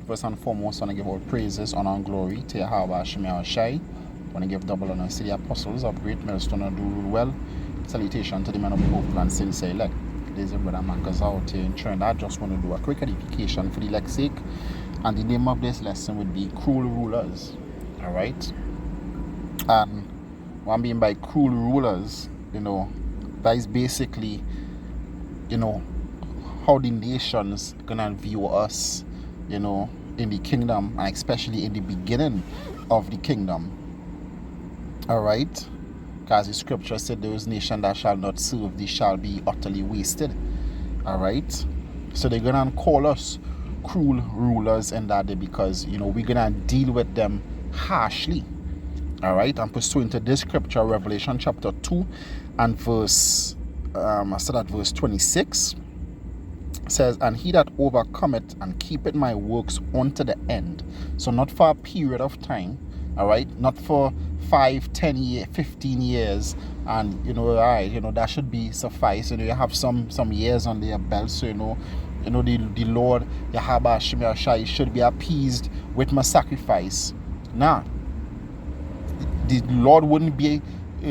First and foremost, I want to give all praises, honor, and glory to Yahweh Shemel Shai. I want to give double honor to the apostles of Great Millstone and do rule well. Salutation to the men of the hope and sincere elect. There's a brother Marcus out here in Trinidad. I just want to do a quick edification for the elect's sake. And the name of this lesson would be Cruel Rulers. Alright? And what I mean by cruel rulers, that is basically, how the nations gonna view us, in the kingdom, and especially in the beginning of the kingdom. Alright? Because the scripture said those nations that shall not serve thee shall be utterly wasted. Alright? So they're gonna call us cruel rulers and that day because, we're gonna deal with them harshly. Alright? And pursuant to this scripture, Revelation chapter 2 and verse 26 says, and he that overcometh and keepeth my works unto the end. So not for a period of time, all right, not for 5, 10 years, 15 years, and that should be suffice. You have some years on their belt, so the Lord Yahweh Shemel Shai should be appeased with my sacrifice. Nah, the Lord wouldn't be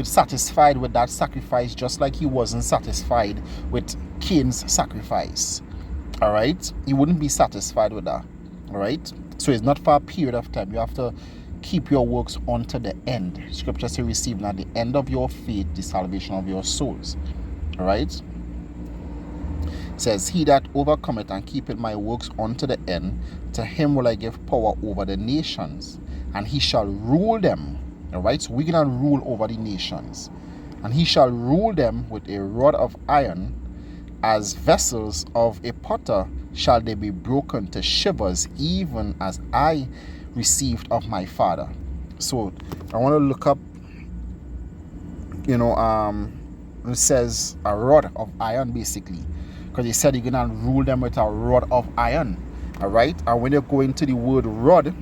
satisfied with that sacrifice, just like he wasn't satisfied with Cain's sacrifice. All right, he wouldn't be satisfied with that. All right, so it's not for a period of time. You have to keep your works unto the end. Scripture says, receiving at the end of your faith the salvation of your souls. All right, it says, he that overcometh and keepeth my works unto the end, to him will I give power over the nations, and he shall rule them. All right, so we're gonna rule over the nations, and he shall rule them with a rod of iron, as vessels of a potter shall they be broken to shivers, even as I received of my Father. So I want to look up, it says a rod of iron, basically, because he said you're gonna rule them with a rod of iron. All right, and when you go into the word rod,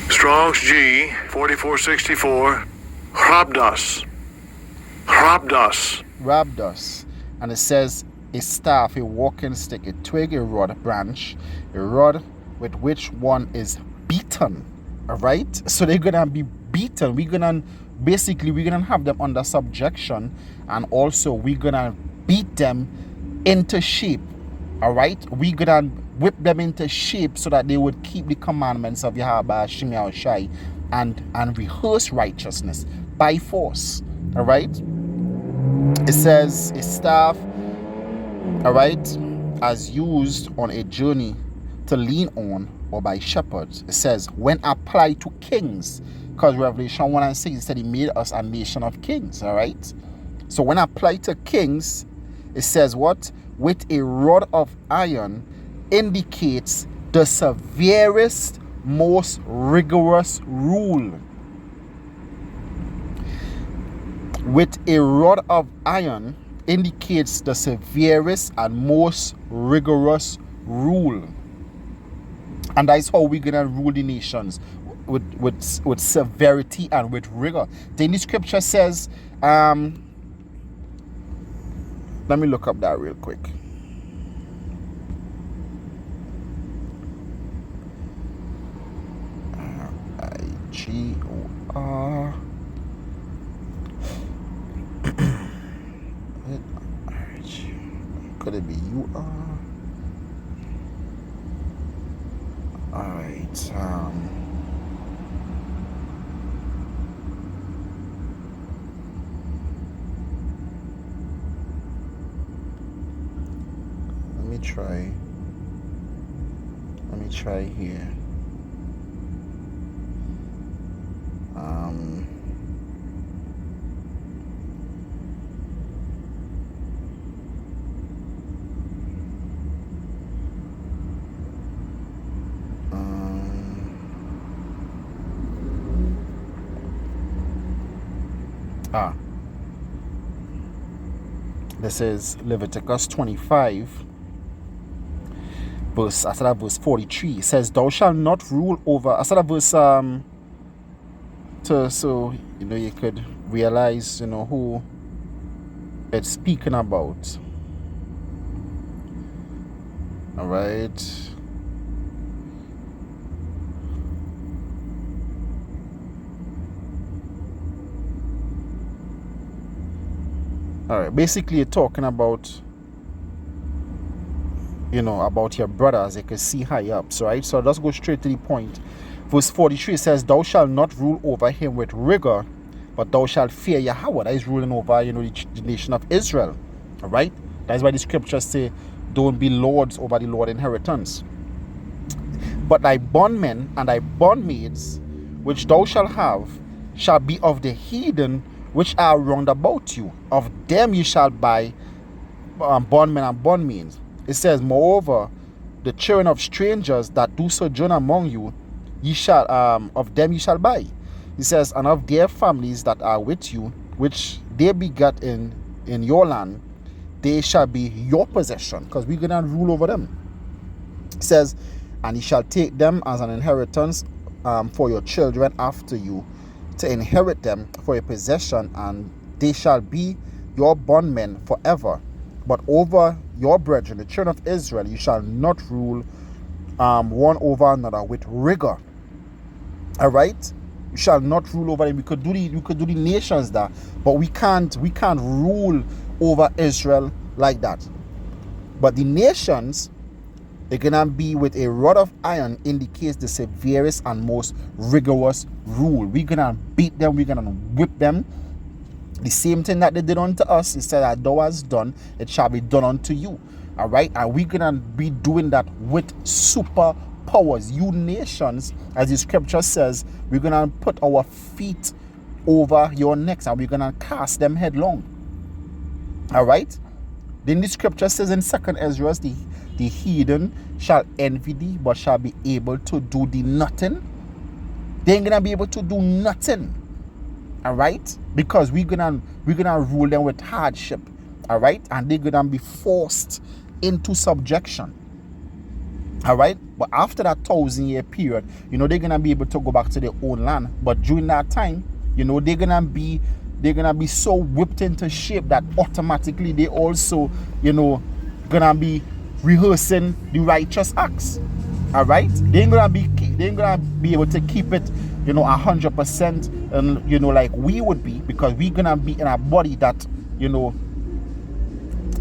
Strong's G 4464, Rabdos, and it says a staff, a walking stick, a twig, a rod, a branch, a rod with which one is beaten. All right, so they're gonna be beaten. We're gonna have them under subjection, and also we're gonna beat them into shape. All right, we're gonna whip them into shape so that they would keep the commandments of Yahweh Shemel Shai and rehearse righteousness by force. All right, it says a staff, all right, as used on a journey to lean on or by shepherds. It says when applied to kings, because Revelation 1 and 6 said he made us a nation of kings. All right, so when applied to kings, it says what? With a rod of iron indicates the severest, most rigorous rule. With a rod of iron indicates the severest and most rigorous rule. And that's how we're gonna rule the nations, with severity and with rigor. Then the scripture says, let me look up that real quick. I-G-O-R. Could it be U-R? Alright, let me try here. This is Leviticus 25, verse 43. It says, "Thou shalt not rule over." So you could realize who it's speaking about. All right. All right. Basically, you're talking about, about your brother, as you can see high up. So, right. So let's go straight to the point. Verse 43 says, "Thou shalt not rule over him with rigor, but thou shalt fear Yahweh." That is ruling over, the nation of Israel. All right. That is why the scriptures say, "Don't be lords over the Lord's inheritance. But thy bondmen and thy bondmaids, which thou shalt have, shall be of the heathen which are round about you. Of them you shall buy bondmen and bondmaids." It says, "Moreover, the children of strangers that do sojourn among you, ye shall of them you shall buy." It says, "And of their families that are with you, which they begat in your land, they shall be your possession," because we're gonna rule over them. It says, "And ye shall take them as an inheritance for your children after you, to inherit them for a possession, and they shall be your bondmen forever. But over your brethren, the children of Israel, you shall not rule one over another with rigor." All right, you shall not rule over them. We could do the nations there, but we can't rule over Israel like that. But the nations, they're gonna be with a rod of iron, indicates the severest and most rigorous rule. We're gonna beat them, we're gonna whip them. The same thing that they did unto us, it said that thou hast done, it shall be done unto you. All right, and we're gonna be doing that with superpowers. You nations, as the scripture says, we're gonna put our feet over your necks and we're gonna cast them headlong. All right. Then the scripture says in 2 Ezra, the heathen shall envy thee, but shall be able to do thee nothing. They ain't gonna be able to do nothing. All right, because we're gonna rule them with hardship. All right, and they're gonna be forced into subjection. All right, but after that 1,000-year period, they're gonna be able to go back to their own land. But during that time, they're gonna be so whipped into shape that automatically they also, gonna be rehearsing the righteous acts. All right, they ain't gonna be able to keep it, 100%, and like we would be, because we're gonna be in a body that,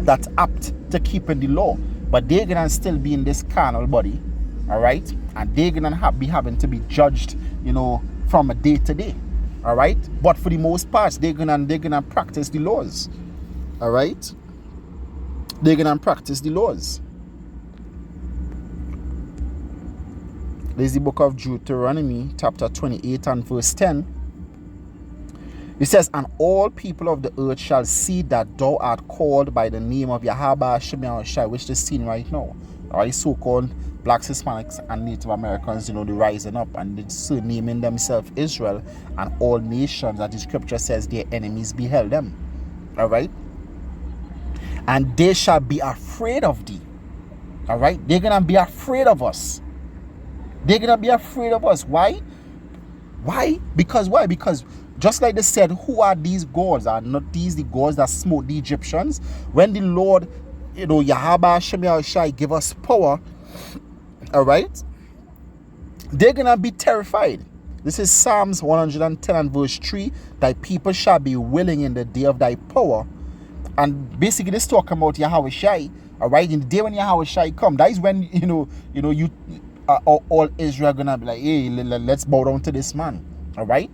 that's apt to keeping the law. But they're gonna still be in this carnal body. All right, and they're gonna be having to be judged, from a day to day. All right, but for the most part, they're gonna practice the laws. All right, they're gonna practice the laws. There's the book of Deuteronomy, chapter 28 and verse 10. It says, "And all people of the earth shall see that thou art called by the name of Yahweh Shem Yahushai," which is seen right now. All right, so-called blacks, Hispanics, and Native Americans, they're rising up and they're surnaming themselves Israel, and all nations that the scripture says their enemies beheld them. All right, and they shall be afraid of thee. All right, they're gonna be afraid of us. They're gonna be afraid of us. Why? Because just like they said, who are these gods? Are not these the gods that smote the Egyptians? When the Lord, Yahweh Shem Yahushai give us power, all right, they're gonna be terrified. This is Psalms 110 and verse 3. "Thy people shall be willing in the day of thy power." And basically this talking about Yahweh Shai. All right, in the day when Yahweh Shai come, that is when all Israel gonna be like, "Hey, let's bow down to this man." All right,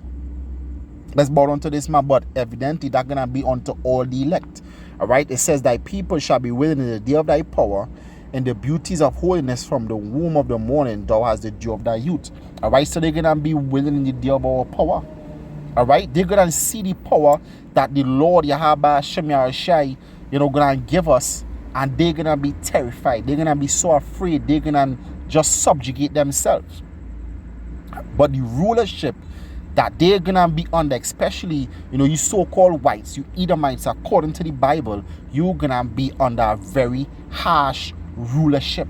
let's bow down to this man. But evidently that's gonna be unto all the elect. All right, it says, "Thy people shall be willing in the day of thy power, in the beauties of holiness from the womb of the morning thou hast the dew of thy youth." All right, so they're gonna be willing in the day of our power. All right, they're gonna see the power that the Lord Yahweh Shem Yahushai, gonna give us, and they're gonna be terrified. They're gonna be so afraid. They're gonna just subjugate themselves. But the rulership that they're gonna be under, especially you so-called whites, you Edomites, according to the Bible, you're gonna be under a very harsh rulership.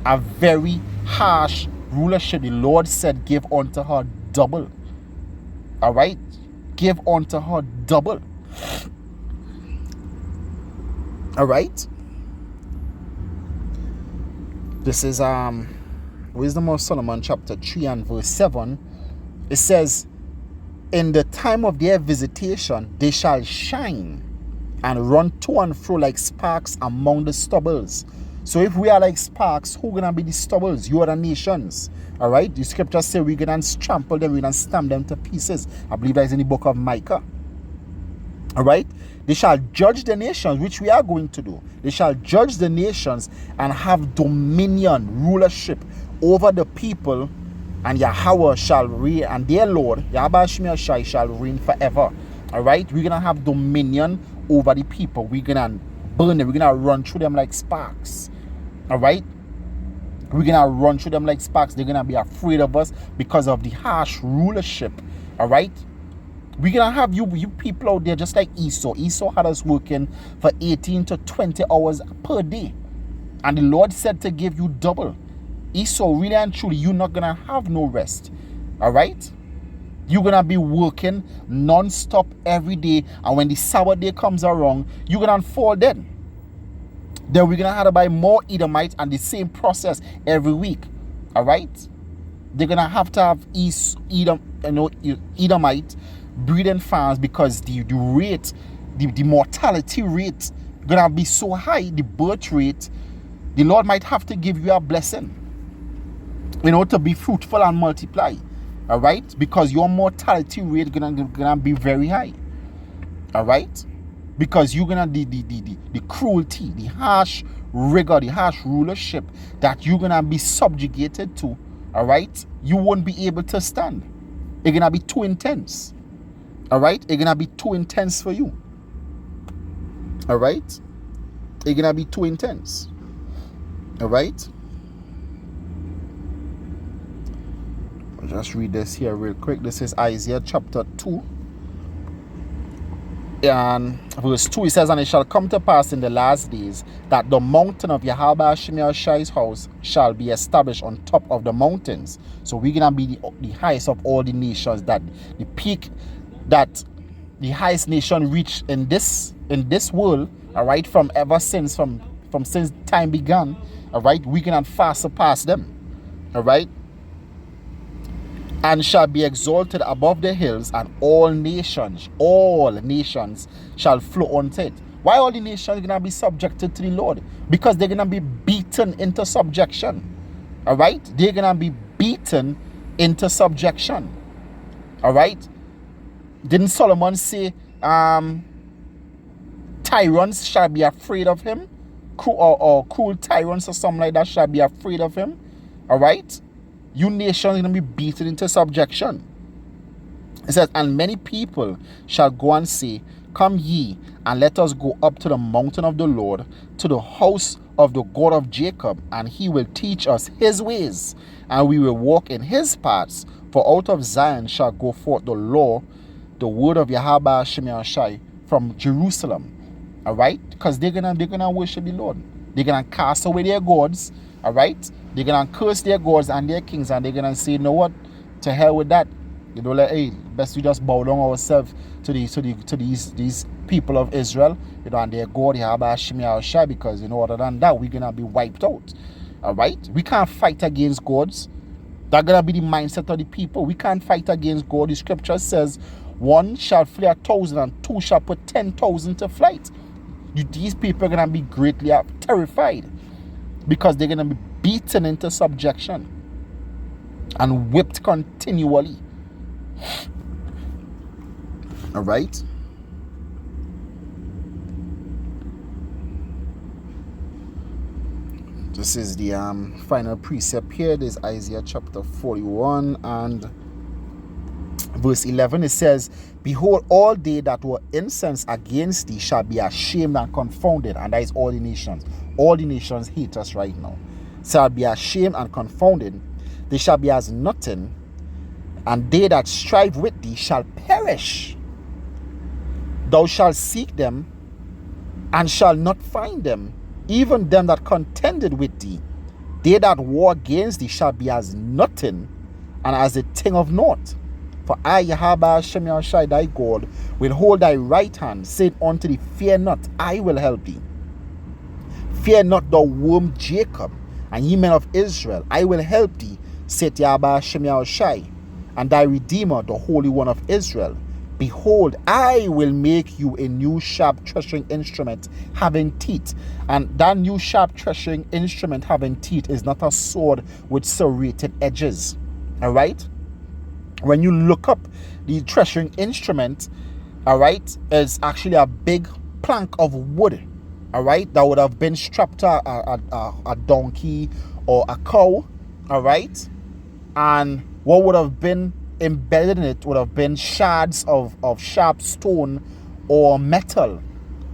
A very harsh rulership. The Lord said, "Give unto her double." All right, give unto her double. All right. This is Wisdom of Solomon chapter 3 and verse 7. It says, in the time of their visitation they shall shine and run to and fro like sparks among the stubbles. So if we are like sparks, who gonna be the stubbles? You are the nations. Alright? The scriptures say we're gonna trample them, we're gonna stamp them to pieces. I believe that is in the book of Micah. Alright? They shall judge the nations, which we are going to do. They shall judge the nations and have dominion, rulership over the people, and Yahweh shall reign, and their Lord, Yahweh Shai, shall reign forever. Alright? We're gonna have dominion over the people. We're gonna burn them, we're gonna run through them like sparks. Alright? We're gonna run through them like sparks. They're gonna be afraid of us because of the harsh rulership. Alright? We're gonna have you people out there just like Esau. Esau had us working for 18 to 20 hours per day. And the Lord said to give you double. Esau, really and truly, you're not gonna have no rest. Alright? You're gonna be working non-stop every day, and when the Sabbath day comes around, you're gonna fall dead. Then we're gonna have to buy more Edomites, and the same process every week. Alright? They're gonna have to have Edomite breeding farms, because the rate, the mortality rate gonna be so high, the birth rate. The Lord might have to give you a blessing, to be fruitful and multiply. All right, because your mortality rate gonna be very high. All right, because you're gonna the cruelty, the harsh rigor, the harsh rulership that you're gonna be subjugated to. All right, you won't be able to stand. It's gonna be too intense. All right, it's gonna be too intense for you. All right, it's gonna be too intense. All right. I'll just read this here real quick. This is Isaiah chapter 2 and verse 2. It says, and it shall come to pass in the last days that the mountain of Yahweh Shai's house shall be established on top of the mountains. So we're gonna be the highest of all the nations, that the peak that the highest nation reached in this world, all right, from since time began. All right, we cannot far surpass them. All right, and shall be exalted above the hills, and all nations shall flow unto it. Why all the nations are gonna be subjected to the Lord? Because they're gonna be beaten into subjection. All right, they're gonna be beaten into subjection. All right. Didn't Solomon say, tyrants shall be afraid of him? Or cruel tyrants or something like that shall be afraid of him. All right? You nations are going to be beaten into subjection. It says, and many people shall go and say, come ye, and let us go up to the mountain of the Lord, to the house of the God of Jacob, and he will teach us his ways, and we will walk in his paths. For out of Zion shall go forth the law, the word of Yahweh Shai from Jerusalem. All right, because they're gonna worship the Lord. They're gonna cast away their gods. All right, they're gonna curse their gods and their kings, and they're gonna say, you know what, to hell with that. Like, hey, best we just bow down ourselves to these people of Israel, and their God Yahweh Shai, because other than that, we're gonna be wiped out. All right, we can't fight against gods. That's gonna be the mindset of the people. We can't fight against God. The scripture says, one shall flee 1,000, and two shall put 10,000 to flight. These people are going to be greatly terrified, because they're going to be beaten into subjection and whipped continually. All right. This is the final precept here. There's Isaiah chapter 41 and verse 11. It says, behold, all they that were incensed against thee shall be ashamed and confounded. And that is all the nations. All the nations hate us right now. Shall be ashamed and confounded. They shall be as nothing, and they that strive with thee shall perish. Thou shalt seek them, and shall not find them, even them that contended with thee. They that war against thee shall be as nothing, and as a thing of naught. For I, Yahweh Shai, thy God, will hold thy right hand, saying unto thee, fear not, I will help thee. Fear not, thou worm Jacob, And ye men of Israel, I will help thee, saith Yahweh Shem Yahushai, and thy Redeemer, the Holy One of Israel. Behold, I will make you a new sharp threshing instrument having teeth. And that new sharp threshing instrument having teeth is not a sword with serrated edges. All right? When you look up the threshing instrument, all right, is actually a big plank of wood, all right, that would have been strapped to a donkey or a cow, all right, and what would have been embedded in it would have been shards of sharp stone or metal.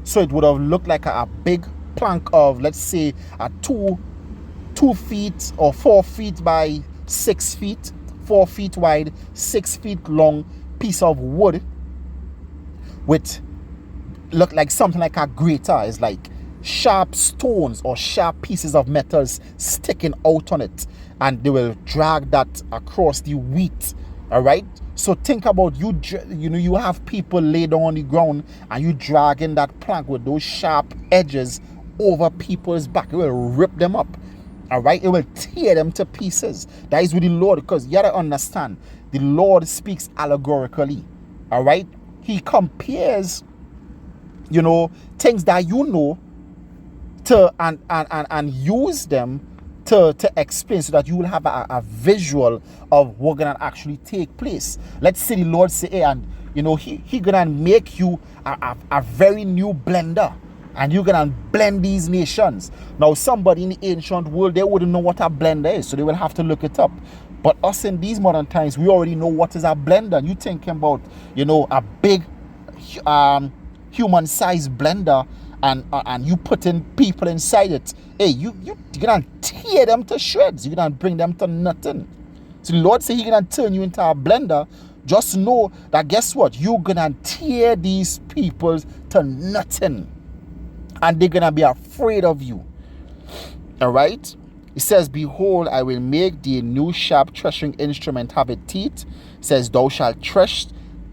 So it would have looked like a big plank of, let's say, a 2 feet or 4 feet by 6 feet, 4 feet wide, 6 feet long piece of wood with look like something like a grater. It's like sharp stones or sharp pieces of metals sticking out on it, and they will drag that across the wheat. All right, so think about you have people lay down on the ground and you dragging that plank with those sharp edges over people's back. It will rip them up. All right, it will tear them to pieces. That is with the Lord, because you gotta understand, the Lord speaks allegorically. All right, he compares, things that to and use them to explain, so that you will have a visual of what gonna actually take place. Let's say the Lord say, hey, and he gonna make you a very new blender, and you're gonna blend these nations. Now somebody in the ancient world, they wouldn't know what a blender is, so they will have to look it up. But us in these modern times, we already know what is a blender. And you thinking about a big human-sized blender, and you putting people inside it. Hey, you're gonna tear them to shreds. You're gonna bring them to nothing. So the Lord say He's gonna turn you into a blender. Just know that, guess what? You're gonna tear these people to nothing, and they're gonna be afraid of you. All right. It says, behold, I will make thee a new sharp threshing instrument having teeth. It says, thou shalt thresh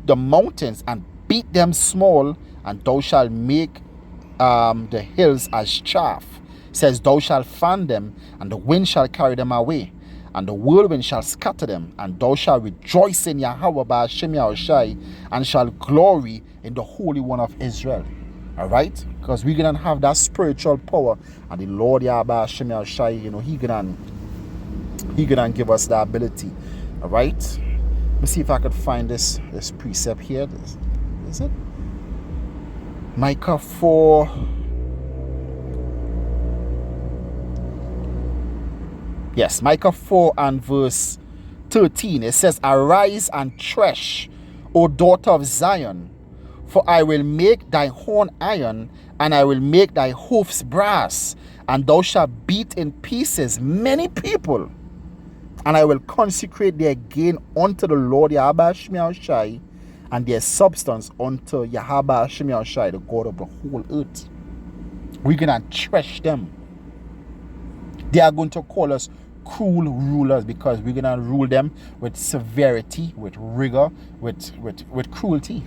the mountains and beat them small, and thou shalt make the hills as chaff. It says, thou shalt fan them, and the wind shall carry them away, and the whirlwind shall scatter them, and thou shalt rejoice in Yahweh by Shem Yahushai, and shall glory in the Holy One of Israel. All right, because we're gonna have that spiritual power, and the Lord Yahweh Shem Yahushai, he gonna give us the ability. All right, let me see if I could find this precept here. Is it Micah 4? Yes, Micah 4 and verse 13. It says, arise and thresh, O daughter of Zion, for I will make thy horn iron, and I will make thy hoofs brass, and thou shalt beat in pieces many people, and I will consecrate their gain unto the Lord Yahweh Shem Yahushai, and their substance unto Yahweh Shem Yahushai, the God of the whole earth. We're gonna thresh them. They are going to call us cruel rulers, because we're gonna rule them with severity, with rigor, with cruelty,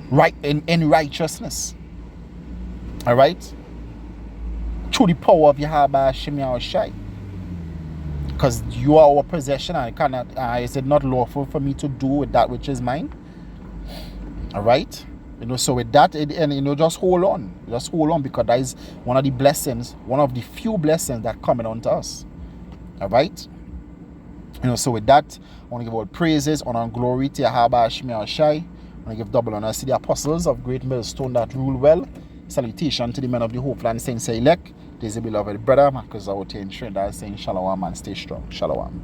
right, in righteousness. All right, through the power of Yahweh Shem Yahushai, because you are our possession, and cannot is it not lawful for me to do with that which is mine? All right, so with that, just hold on, because that is one of the blessings, one of the few blessings that coming unto us. All right, so with that, I want to give all praises, honor, and glory to Yahweh Shem Yahushai. I want to give double honor to the apostles of Great Millstone that rule well. Salutation to the men of the Hopeland Saints elect. This is a beloved brother Marcus out here in Trinidad saying shalom and stay strong. Shalom.